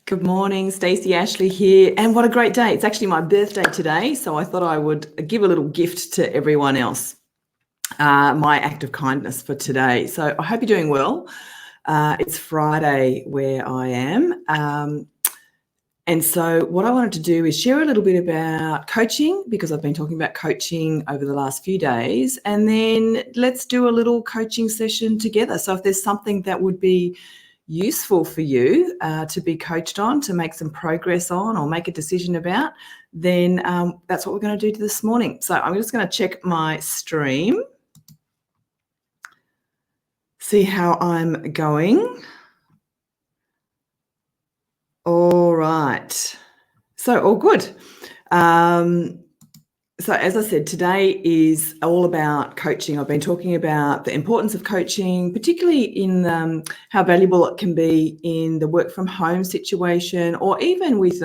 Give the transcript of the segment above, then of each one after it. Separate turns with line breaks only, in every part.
Good morning, Stacey Ashley here, and what a great day. It's actually my birthday today, so I thought I would give a little gift to everyone else, my act of kindness for today. So I hope you're doing well. It's Friday where I am. And so what I wanted to do is share a little bit about coaching, because I've been talking about coaching over the last few days, and then let's do a little coaching session together. So if there's something that would be useful for you to be coached on, to make some progress on, or make a decision about, then that's what we're going to do this morning. So I'm just going to check my stream, see how I'm going. All right. So all good. So as I said, today is all about coaching. I've been talking about the importance of coaching, particularly in how valuable it can be in the work from home situation, or even with,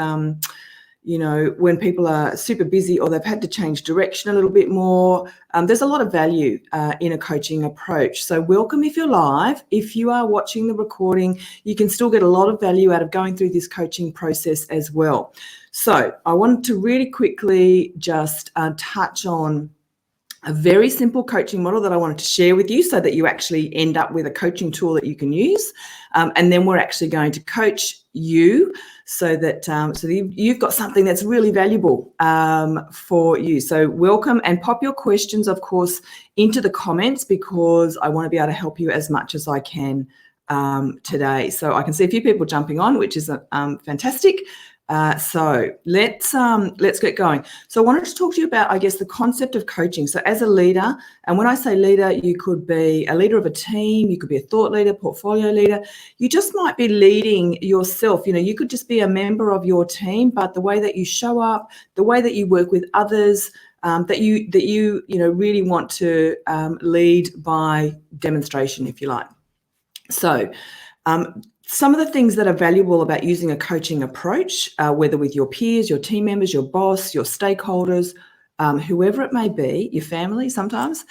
when people are super busy or they've had to change direction a little bit more. There's a lot of value in a coaching approach. So welcome if you're live. If you are watching the recording, you can still get a lot of value out of going through this coaching process as well. So I wanted to really quickly just touch on a very simple coaching model that I wanted to share with you, so that you actually end up with a coaching tool that you can use. And then we're actually going to coach you so that you've got something that's really valuable for you. So welcome, and pop your questions, of course, into the comments, because I want to be able to help you as much as I can today. So I can see a few people jumping on, which is fantastic. So let's get going. So I wanted to talk to you about, I guess, the concept of coaching. So as a leader, and when I say leader, you could be a leader of a team, you could be a thought leader, portfolio leader. You just might be leading yourself. You could just be a member of your team, but the way that you show up, the way that you work with others, that you really want to lead by demonstration, if you like. So some of the things that are valuable about using a coaching approach, whether with your peers, your team members, your boss, your stakeholders, whoever it may be, your family sometimes,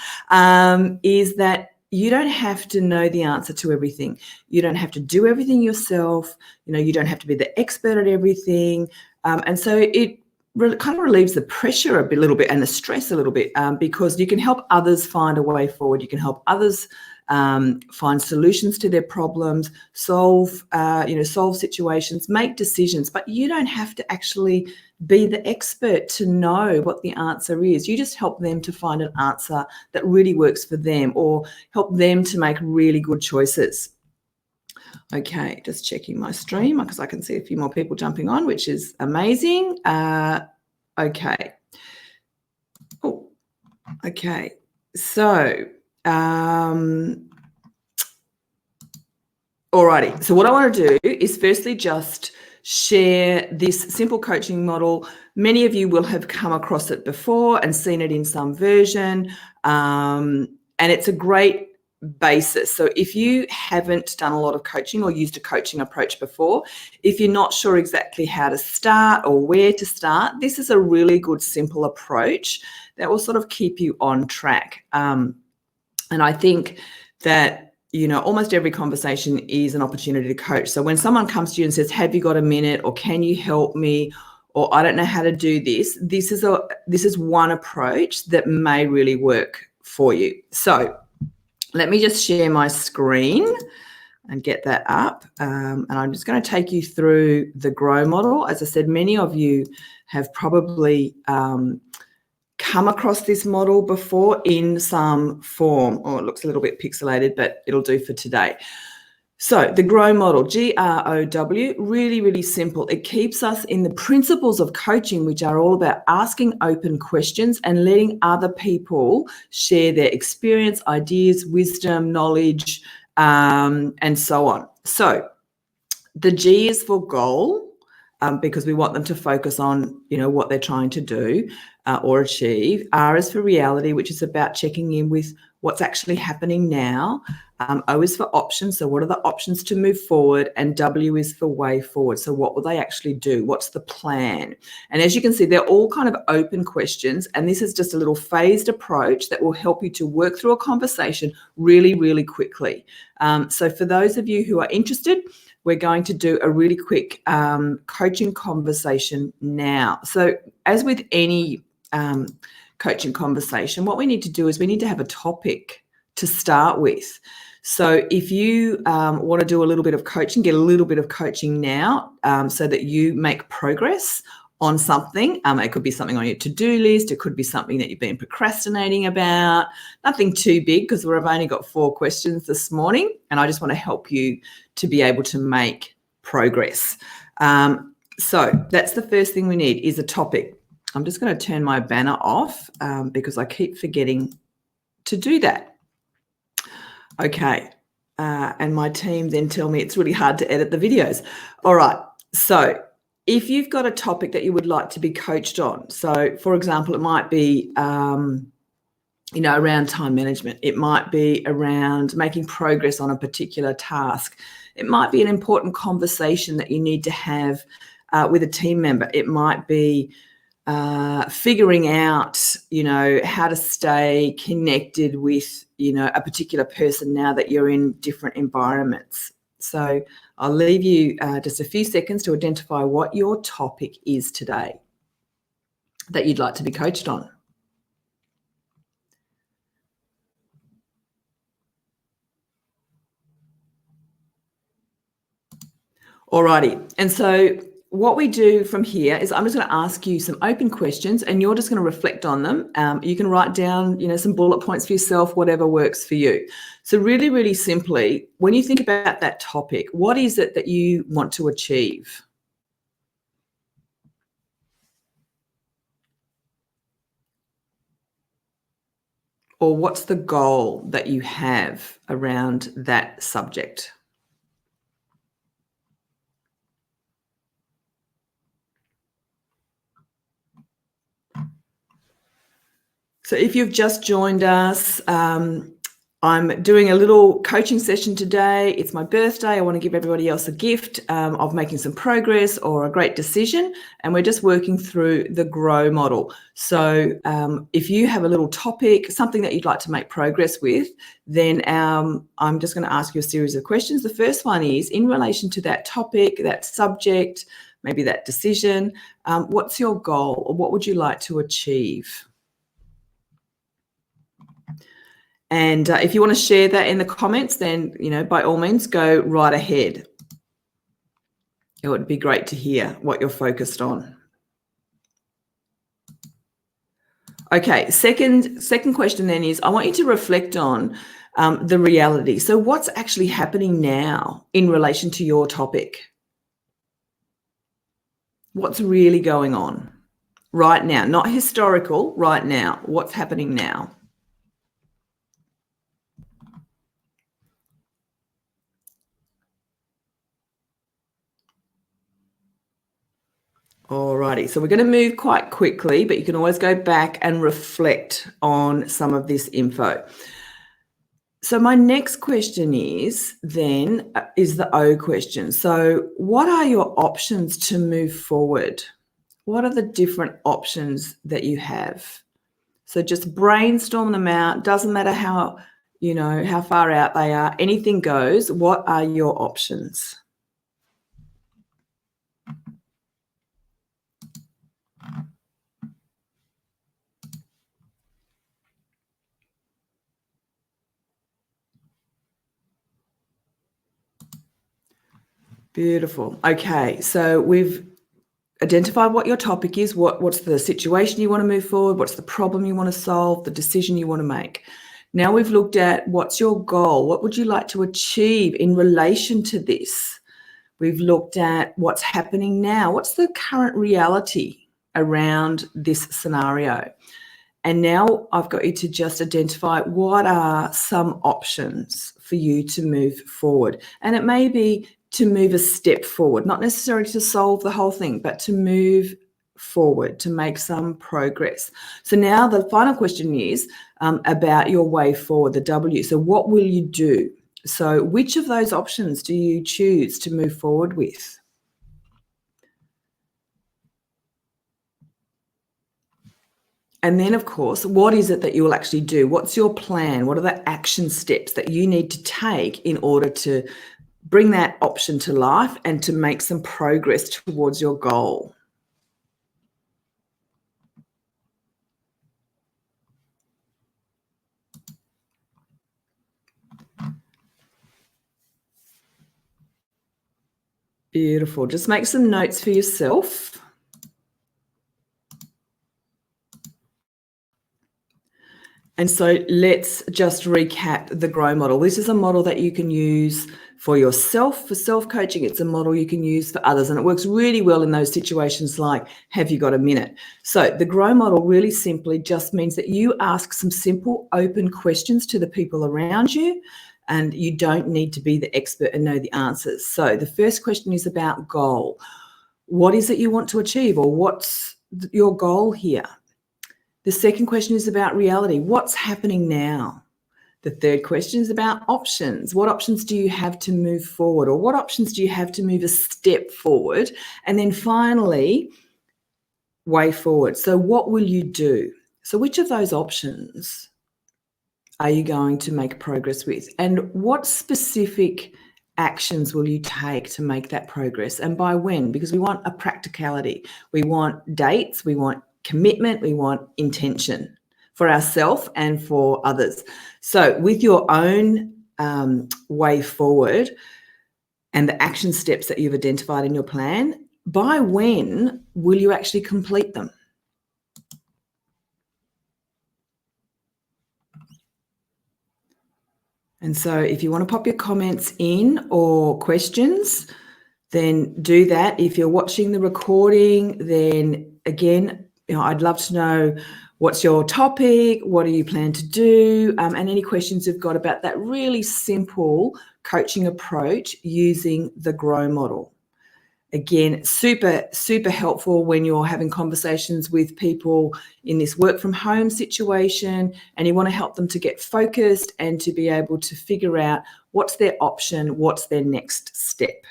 is that you don't have to know the answer to everything. You don't have to do everything yourself. You don't have to be the expert at everything. And so it kind of relieves the pressure a little bit, and the stress a little bit, because you can help others find a way forward. You can help others find solutions to their problems, solve situations, make decisions, but you don't have to actually be the expert to know what the answer is. You just help them to find an answer that really works for them, or help them to make really good choices. Okay, just checking my stream, because I can see a few more people jumping on, which is amazing. Okay. Oh, okay. So, alrighty. So what I want to do is firstly just share this simple coaching model. Many of you will have come across it before and seen it in some version, and it's a great basis. So if you haven't done a lot of coaching or used a coaching approach before, if you're not sure exactly how to start or where to start, this is a really good simple approach that will sort of keep you on track. And I think that, almost every conversation is an opportunity to coach. So when someone comes to you and says, have you got a minute, or can you help me, or I don't know how to do this, this is one approach that may really work for you. So let me just share my screen and get that up. And I'm just going to take you through the GROW model. As I said, many of you have probably come across this model before in some form. Oh, it looks a little bit pixelated, but it'll do for today. So the GROW model, GROW, really, really simple. It keeps us in the principles of coaching, which are all about asking open questions and letting other people share their experience, ideas, wisdom, knowledge, and so on. So the G is for goal, because we want them to focus on, what they're trying to do or achieve. R is for reality, which is about checking in with what's actually happening now. O is for options. So what are the options to move forward? And W is for way forward. So what will they actually do? What's the plan? And as you can see, they're all kind of open questions. And this is just a little phased approach that will help you to work through a conversation really, really quickly. So for those of you who are interested, we're going to do a really quick coaching conversation now. So as with any coaching conversation, what we need to do is we need to have a topic to start with. So if you want to do a little bit of coaching, get a little bit of coaching now so that you make progress on something. It could be something on your to-do list. It could be something that you've been procrastinating about. Nothing too big, because we've only got 4 questions this morning, and I just want to help you to be able to make progress. So that's the first thing we need, is a topic. I'm just going to turn my banner off because I keep forgetting to do that. Okay. And my team then tell me it's really hard to edit the videos. All right. So if you've got a topic that you would like to be coached on, so for example, it might be, around time management. It might be around making progress on a particular task. It might be an important conversation that you need to have with a team member. It might be figuring out, how to stay connected with, a particular person now that you're in different environments. So I'll leave you just a few seconds to identify what your topic is today that you'd like to be coached on. Alrighty, and so what we do from here is I'm just going to ask you some open questions, and you're just going to reflect on them. You can write down, some bullet points for yourself, whatever works for you. So really, really simply, when you think about that topic, what is it that you want to achieve? Or what's the goal that you have around that subject? So if you've just joined us, I'm doing a little coaching session today. It's my birthday. I want to give everybody else a gift of making some progress or a great decision. And we're just working through the GROW model. So if you have a little topic, something that you'd like to make progress with, then I'm just going to ask you a series of questions. The first one is, in relation to that topic, that subject, maybe that decision, what's your goal, or what would you like to achieve? And if you want to share that in the comments, then, by all means, go right ahead. It would be great to hear what you're focused on. Okay, second question then is, I want you to reflect on the reality. So what's actually happening now in relation to your topic? What's really going on right now? Not historical, right now. What's happening now? Alrighty, so we're going to move quite quickly, but you can always go back and reflect on some of this info. So my next question is the O question. So what are your options to move forward? What are the different options that you have? So just brainstorm them out. Doesn't matter how far out they are. Anything goes. What are your options? Beautiful. Okay, so we've identified what your topic is, what's the situation you want to move forward, what's the problem you want to solve, the decision you want to make. Now we've looked at what's your goal, what would you like to achieve in relation to this. We've looked at what's happening now, what's the current reality around this scenario. And now I've got you to just identify what are some options for you to move forward. And it may be to move a step forward, not necessarily to solve the whole thing, but to move forward, to make some progress. So now the final question is about your way forward, the W. So what will you do? So which of those options do you choose to move forward with? And then, of course, what is it that you will actually do? What's your plan? What are the action steps that you need to take in order to bring that option to life and to make some progress towards your goal. Beautiful. Just make some notes for yourself. And so let's just recap the GROW model. This is a model that you can use for yourself, for self-coaching. It's a model you can use for others, and it works really well in those situations like, have you got a minute? So the GROW model really simply just means that you ask some simple open questions to the people around you, and you don't need to be the expert and know the answers. So the first question is about goal. What is it you want to achieve, or what's your goal here? The second question is about reality. What's happening now? The third question is about options. What options do you have to move forward, or what options do you have to move a step forward? And then finally, way forward. So what will you do? So which of those options are you going to make progress with? And what specific actions will you take to make that progress, and by when? Because we want a practicality. We want dates, we want commitment, we want intention for ourselves and for others. So with your own way forward and the action steps that you've identified in your plan, by when will you actually complete them? And so if you want to pop your comments in or questions, then do that. If you're watching the recording, then again, I'd love to know what's your topic, what do you plan to do, and any questions you've got about that really simple coaching approach using the GROW model. Again, super, super helpful when you're having conversations with people in this work from home situation and you want to help them to get focused and to be able to figure out what's their option, what's their next step.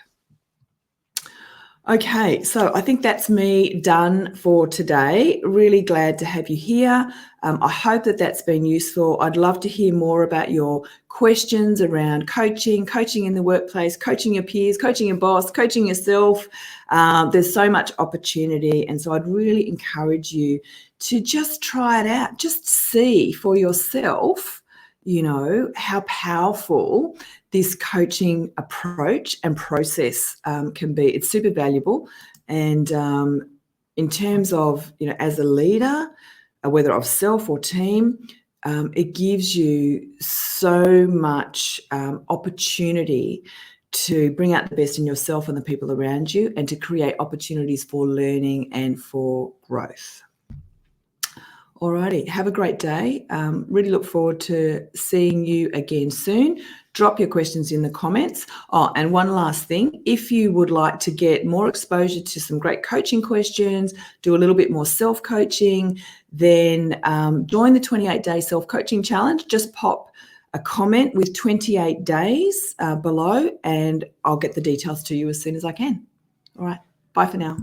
Okay, so I think that's me done for today. Really glad to have you here. I hope that that's been useful. I'd love to hear more about your questions around coaching in the workplace, coaching your peers, coaching your boss, coaching yourself. There's so much opportunity, and so I'd really encourage you to just try it out. Just see for yourself, how powerful this coaching approach and process can be. It's super valuable. And in terms of, as a leader, whether of self or team, it gives you so much opportunity to bring out the best in yourself and the people around you, and to create opportunities for learning and for growth. Alrighty, have a great day. Really look forward to seeing you again soon. Drop your questions in the comments. Oh, and one last thing, if you would like to get more exposure to some great coaching questions, do a little bit more self-coaching, then join the 28-day self-coaching challenge. Just pop a comment with 28 days below, and I'll get the details to you as soon as I can. All right, bye for now.